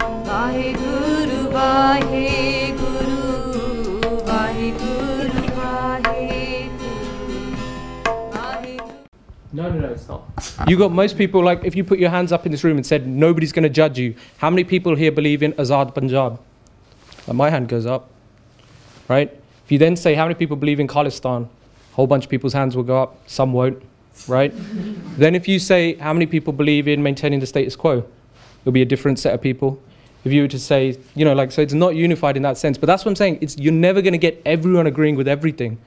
Vaheguru, Vaheguru, Vaheguru, Vaheguru. No, it's not. You got most people, like, if you put your hands up in this room and said, nobody's going to judge you, how many people here believe in Azad Punjab? My hand goes up, right? If you then say, how many people believe in Khalistan? A whole bunch of people's hands will go up, some won't, right? Then if you say, how many people believe in maintaining the status quo? It'll be a different set of people. If you were to say, you know, like, so it's not unified in that sense. But that's what I'm saying. You're never going to get everyone agreeing with everything.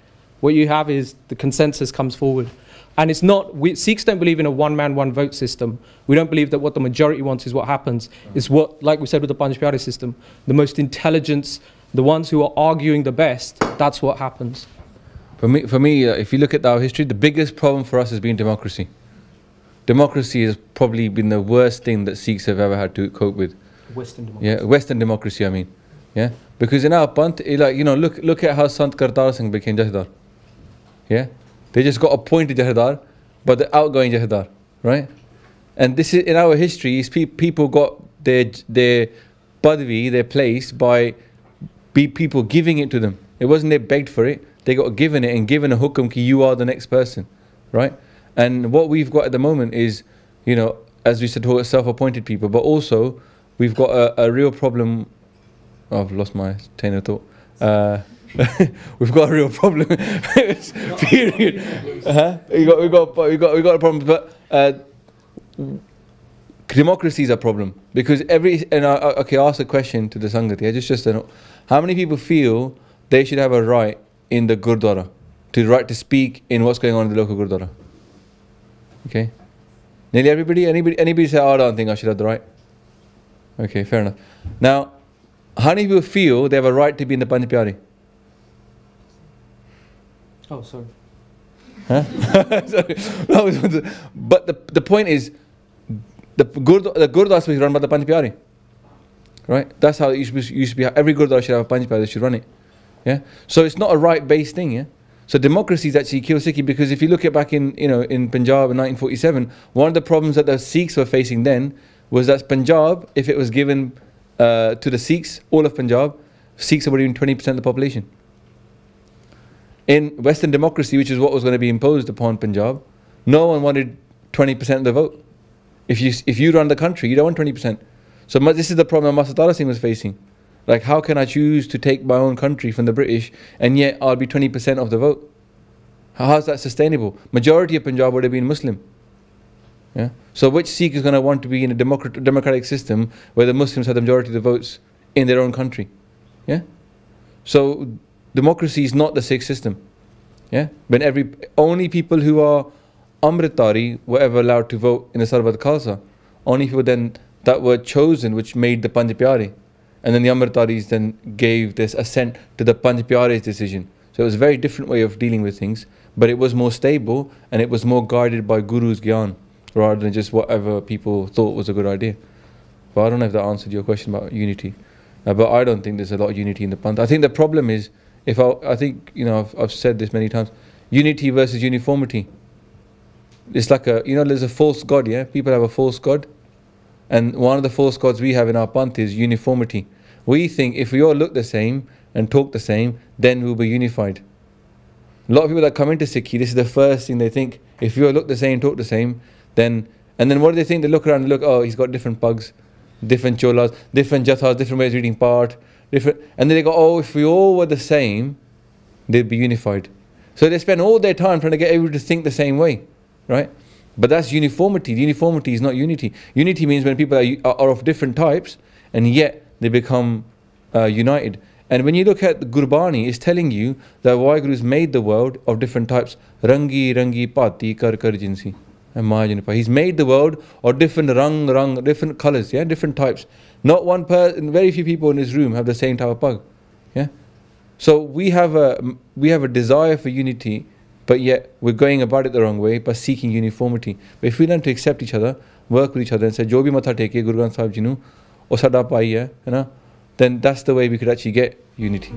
What you have is the consensus comes forward. And it's not, Sikhs don't believe in a one-man, one-vote system. We don't believe that what the majority wants is what happens. It's what, like we said with the Panj Pyare system, the most intelligence, the ones who are arguing the best, that's what happens. For me, if you look at our history, the biggest problem for us has been democracy. Democracy has probably been the worst thing that Sikhs have ever had to cope with. Western democracy. Yeah, Western democracy, I mean. Yeah, because in our Panth, like, you know, look at how Sant Kartar Singh became Jathedar. Yeah, they just got appointed Jathedar, but the outgoing Jathedar, right? And this is in our history. Is people got their padvi, their place, by people giving it to them. It wasn't they begged for it. They got given it and given a hukum ki you are the next person, right? And what we've got at the moment is, you know, as we said, self-appointed people, but also we've got a real problem. Oh, I've lost my train of thought. We've got a real problem. Period. We got a problem. But democracy is a problem because okay, I'll ask a question to the Sangat. Yeah, just how many people feel they should have a right in the Gurdwara, to speak in what's going on in the local Gurdwara? Okay, nearly everybody. Anybody say, oh, I don't think I should have the right? Okay, fair enough. Now, how many people feel they have a right to be in the Panj Pyare? Oh, sorry. Huh? But the point is, the Gurdwara is run by the Panj Pyare, right? That's how it used to be. Every Gurdwara should have a Panj Pyare. They should run it. Yeah. So it's not a right-based thing. Yeah. So democracy is actually kill Sikhi, because if you look at back in Punjab in 1947, one of the problems that the Sikhs were facing then was that Punjab, if it was given to the Sikhs, all of Punjab, Sikhs were even 20% of the population. In Western democracy, which is what was going to be imposed upon Punjab, no one wanted 20% of the vote. If you run the country, you don't want 20%. So this is the problem Master Tara Singh was facing. Like, how can I choose to take my own country from the British and yet I'll be 20% of the vote? How is that sustainable? Majority of Punjab would have been Muslim. Yeah. So which Sikh is going to want to be in a democratic system where the Muslims have the majority of the votes in their own country? Yeah. So democracy is not the Sikh system. Yeah. When only people who are Amritari were ever allowed to vote in the Sarbat Khalsa. Only people then that were chosen which made the Panj Pyare. And then the Amritaris then gave this assent to the Panj Pyare's decision. So it was a very different way of dealing with things, but it was more stable and it was more guided by Guru's Gyan rather than just whatever people thought was a good idea. But I don't know if that answered your question about unity. But I don't think there's a lot of unity in the Panth. I think the problem is, I think, you know, I've said this many times, unity versus uniformity. It's like there's a false god, yeah? People have a false god. And one of the false gods we have in our Panth is uniformity. We think if we all look the same and talk the same, then we'll be unified. A lot of people that come into Sikhi, this is the first thing they think. If we all look the same, talk the same, then what do they think? They look around and look, oh, he's got different pugs, different cholas, different jathas, different ways of reading part, and then they go, oh, if we all were the same, they'd be unified. So they spend all their time trying to get everyone to think the same way, right? But that's uniformity. Uniformity is not unity. Unity means when people are of different types and yet they become united. And when you look at the Gurbani, it's telling you that Vaheguru's made the world of different types. Rangi, rangi, pati, kar, kar, jinsi. He's made the world of different different colors, yeah, different types. Not one person, very few people in this room have the same type of pug. Yeah. So we have a desire for unity, but yet we're going about it the wrong way by seeking uniformity. But if we learn to accept each other, work with each other and say, Jo bhi matha teke Guru Granth Sahib ji nu, o sada pai hai na, then that's the way we could actually get unity.